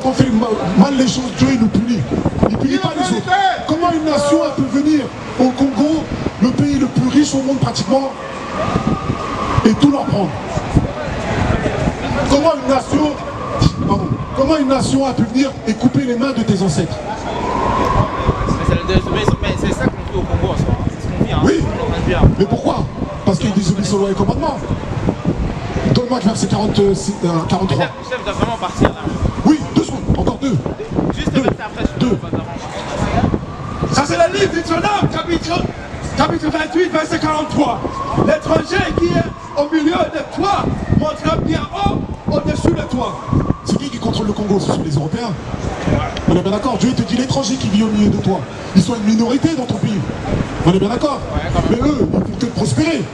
on fait mal les choses, Dieu il nous punit. Il ne punit pas les autres. Comment une nation peut venir au Congo, le pays le plus riche au monde pratiquement, et tout leur prendre? Comment une nation a pu venir et couper les mains de tes ancêtres? Mais c'est ça qu'on vit au Congo en soi. C'est ce qu'on vit. Hein. Oui. Mais pourquoi? Parce qu'ils désobéissent aux lois et commandements. Donne-moi le verset 43. Chef doit vraiment partir là. Oui, 2 secondes, encore 2. Juste le verset après. 2. Ça c'est le livre d'Exode, chapitre 28, verset 43. L'étranger qui est au milieu de toi montrera bien haut au-dessus de toi. C'est qui contrôle le Congo? Ce sont les Européens. On est bien d'accord? Dieu te dit l'étranger qui vit au milieu de toi. Ils sont une minorité dans ton pays. On est bien d'accord? Mais eux, ils font que prospérer.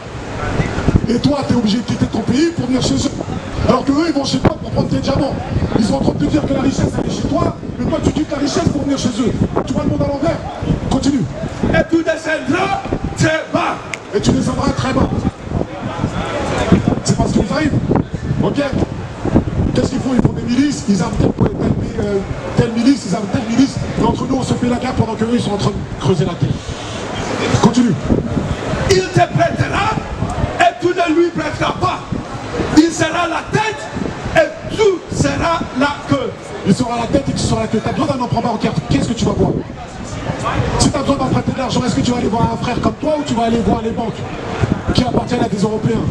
Et toi, tu es obligé de quitter ton pays pour venir chez eux. Alors que eux, ils vont chez toi pour prendre tes diamants. Ils sont en train de te dire que la richesse, elle est chez toi, mais toi, tu quittes la richesse pour venir chez eux. Tu vois le monde à l'envers? Continue. Et tu descendras très bas. Et tu descendras très bas. C'est parce qu'ils arrivent. Ok? Qu'est-ce qu'ils font? Ils font des milices, ils arment telle milice, ils arment telle milice, et entre nous, on se fait la guerre pendant qu'eux, ils sont en train de creuser la terre. Continue. Il te prêtera et tu ne lui prêteras pas. Il sera la tête et tu seras la queue. Il sera la tête et tu seras la queue. Tu as besoin d'un emprunt bancaire. Qu'est-ce que tu vas voir? Si tu as besoin d'emprunter de l'argent, est-ce que tu vas aller voir un frère comme toi ou tu vas aller voir les banques qui appartiennent à des Européens?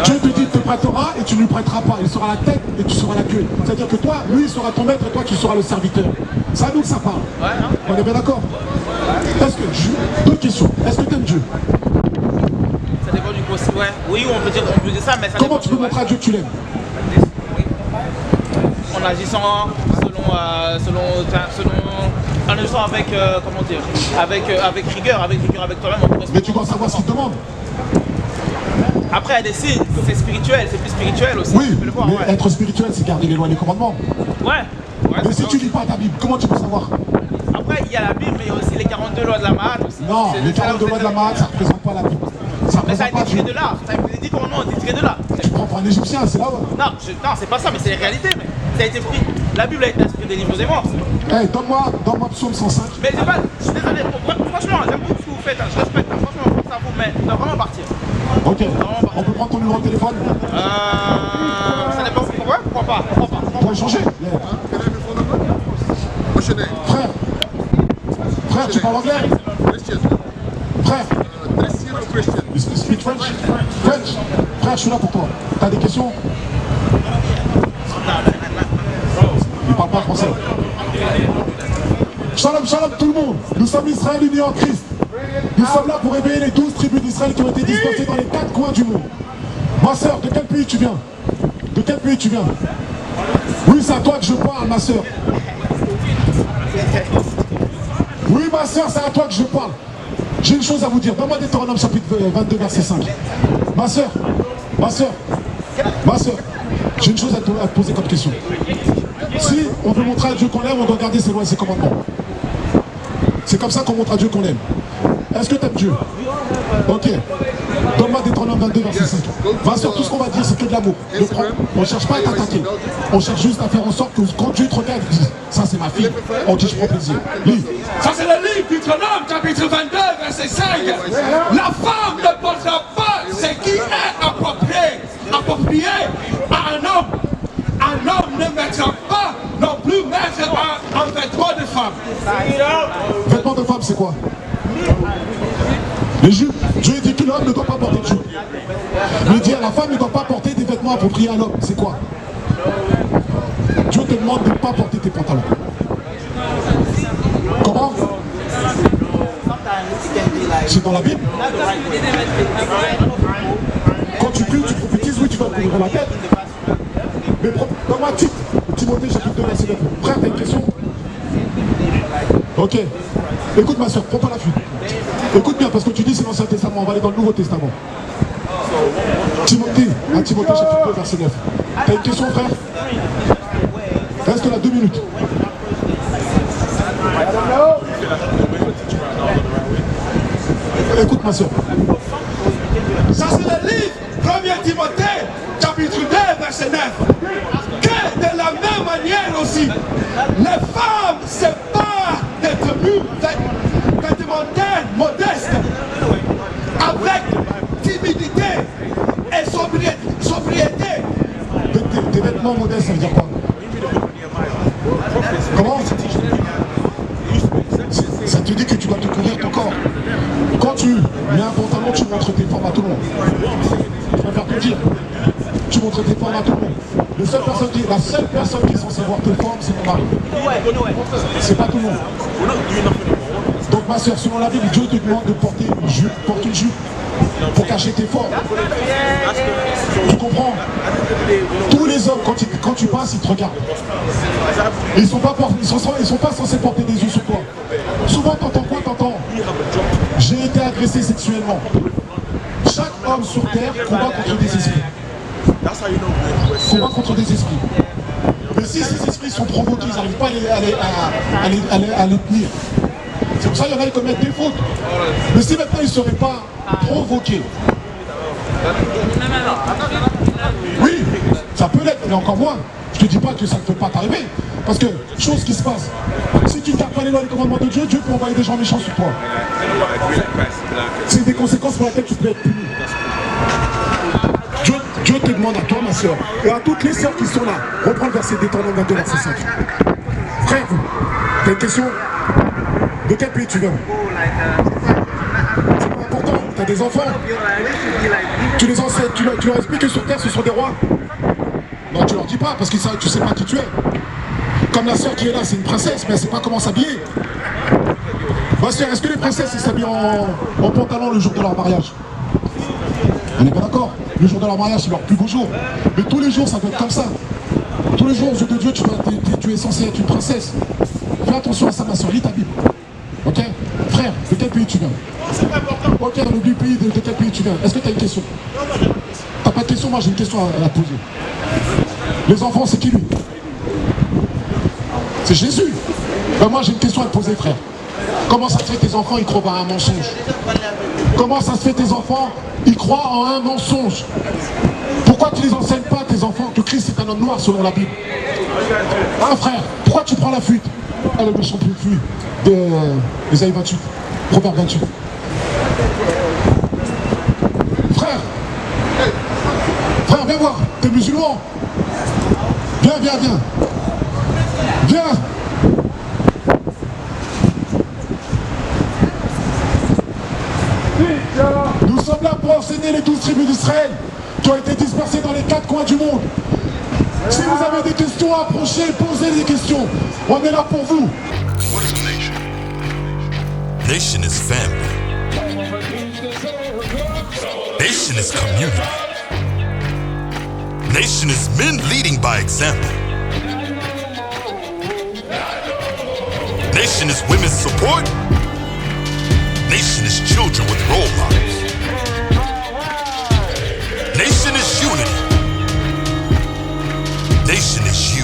Dieu te dit, il te prêtera et tu ne lui prêteras pas. Il sera la tête et tu seras la queue. C'est-à-dire que toi, lui, il sera ton maître et toi, tu seras le serviteur. C'est à nous que ça parle. On est bien d'accord? Est-ce que, d'autres questions, est-ce que tu aimes Dieu? Ça dépend du possible, ouais. Oui, on peut dire ça, mais ça Comment tu peux montrer à Dieu que tu l'aimes? En agissant en agissant avec, comment dire, avec rigueur avec toi-même. Mais tu dois savoir ce qu'il te demande. Après, il y a des signes, c'est spirituel, c'est plus spirituel aussi. Oui, tu peux le voir, mais ouais. être spirituel, c'est garder les lois et les commandements. Ouais. Mais si tu lis pas ta Bible, comment tu peux savoir? Après, il y a la Bible, mais il y a aussi les 42 lois de la Mahat aussi. Non, les 42 lois de la Mahat, ça ne représente pas la Bible. Mais ça a été tiré de là. Les 10 commandements ont été tirés de là. Tu prends pour un Égyptien, c'est là. Non, c'est pas ça, mais c'est les réalités. Mais ça a été pris. La Bible a été inspirée des livres des morts. Hey, donne-moi Psaume 105. Mais je suis désolé, franchement, j'aime beaucoup ce que vous faites, hein. Je respecte, hein. Franchement, ça vous met, on doit vraiment partir. Ok, on peut prendre ton numéro de téléphone? Ça dépend, pourquoi pas? Pour échanger. Frère, tu parles anglais? Frère, you speak French? Frère, je suis là pour toi. T'as des questions? Il parle pas français. Shalom, shalom tout le monde. Nous sommes Israël unis en Christ. Nous sommes là pour réveiller les 12 tribus d'Israël qui ont été dispersées dans les 4 coins du monde. Ma soeur, de quel pays tu viens? De quel pays tu viens? Oui, c'est à toi que je parle, ma soeur. Oui, ma soeur, c'est à toi que je parle. J'ai une chose à vous dire. Donne-moi Deutéronome chapitre 22, verset 5. Ma soeur, j'ai une chose à te poser comme question. Si on veut montrer à Dieu qu'on l'aime, on doit garder ses lois et ses commandements. C'est comme ça qu'on montre à Dieu qu'on l'aime. Est-ce que tu aimes Dieu? Ok. Donne-moi Deutéronome 22, verset 5. Ma soeur, tout ce qu'on va dire, c'est que de l'amour. On ne cherche pas à t'attaquer. On cherche juste à faire en sorte que quand Dieu te regarde, il dit, ça c'est ma fille. On dit, je prends plaisir. Lis. Ça c'est le livre d'Exode, chapitre 22, verset 5. La femme ne portera pas ce qui est approprié à un homme. Un homme ne mettra pas non plus mettre un vêtement de femme. Vêtement de femme, c'est quoi? Les jupes. Dieu dit que l'homme ne doit pas porter de jupe. Il dit à la femme ne doit pas porter des vêtements appropriés à l'homme. C'est quoi? Dieu te demande de ne pas porter tes pantalons. Comment? C'est dans la Bible. Quand tu pries, tu prophétises, oui, tu vas te couvrir la tête. Mais dans ma titre, Timothée chapitre 2, verset 9. Frère, t'as une question? Ok. Écoute ma soeur, prends pas la fuite. Écoute bien, parce que tu dis c'est l'Ancien Testament, on va aller dans le Nouveau Testament. Timothée chapitre 2, verset 9. T'as une question, frère? Reste là 2 minutes. Écoute ma soeur. Ça c'est le livre 1er Timothée, chapitre 2, verset 9. Que de la même même manière aussi, les femmes, c'est pas des tenues vestimentaires modestes, avec timidité et sobriété. Tes vêtements modestes, ça veut dire quoi? Comment? Ça te dit que tu dois te couvrir ton corps. Quand tu mets un pantalon, tu montres tes formes à tout le monde. Je préfère te dire. Tu montres tes formes à tout le monde. La seule personne qui est censée voir tes formes, c'est ton mari. C'est pas tout le monde. Donc ma soeur, selon la Bible, Dieu te demande de porter une jupe. Porte une jupe pour cacher tes formes. Tu comprends? Tous les hommes, quand tu passes, ils te regardent. Ils ne sont pas censés porter des yeux sur toi. Souvent, t'entends quoi? T'entends: j'ai été agressé sexuellement. Chaque homme sur terre combat contre des esprits. Combat contre des esprits. Mais si ces esprits sont provoqués, ils n'arrivent pas à les tenir. C'est pour ça qu'il y en a qui commettent des fautes. Mais si maintenant ils ne seraient pas provoqués, oui, ça peut l'être, mais encore moins. Je ne te dis pas que ça ne peut pas t'arriver. Parce que, chose qui se passe, si tu ne tapes pas les lois et les commandements de Dieu, Dieu peut envoyer des gens méchants sur toi. C'est des conséquences pour lesquelles tu peux être puni. Dieu te demande à toi, ma soeur, et à toutes les sœurs qui sont là, reprends le verset Deutéronome 22, verset 5. Frère, t'as une question? De quel pays tu viens? C'est pas important, t'as des enfants. Tu les enseignes, tu leur expliques que sur terre ce sont des rois. Non, tu leur dis pas, parce que tu sais pas qui tu es. Comme la sœur qui est là, c'est une princesse, mais elle sait pas comment s'habiller. Ma soeur, est-ce que les princesses s'habillent en pantalon le jour de leur mariage? On n'est pas d'accord? Le jour de leur mariage, c'est leur plus beau jour. Mais tous les jours, ça doit être comme ça. Tous les jours, aux yeux de Dieu, tu es censé être une princesse. Fais attention à ça, ma soeur, lis ta Bible. Ok? Frère, de quel pays tu viens? Ok, dans le pays, de quel pays tu viens? Est-ce que tu as une question? T'as pas de question? Moi, j'ai une question à poser. Les enfants, c'est qui lui? C'est Jésus. Ben moi, j'ai une question à te poser, frère. Comment ça se fait tes enfants, ils croient à un mensonge? Comment ça se fait tes enfants, ils croient en un mensonge? Pourquoi tu les enseignes pas, tes enfants, que Christ est un homme noir selon la Bible? Hein, frère? Pourquoi tu prends la fuite? Ah, le méchant fuite de Ésaïe 28, Proverbe 28. Frère, viens voir, t'es musulman. Viens. Viens. Nous sommes là pour enseigner les 12 tribus d'Israël qui ont été dispersées dans les 4 coins du monde. Si vous avez des questions, approchez, posez des questions. On est là pour vous. What is a nation? Nation is family. Nation is community. Nation is men leading by example. Nation is women's support. Nation is children with role models. Nation is unity. Nation is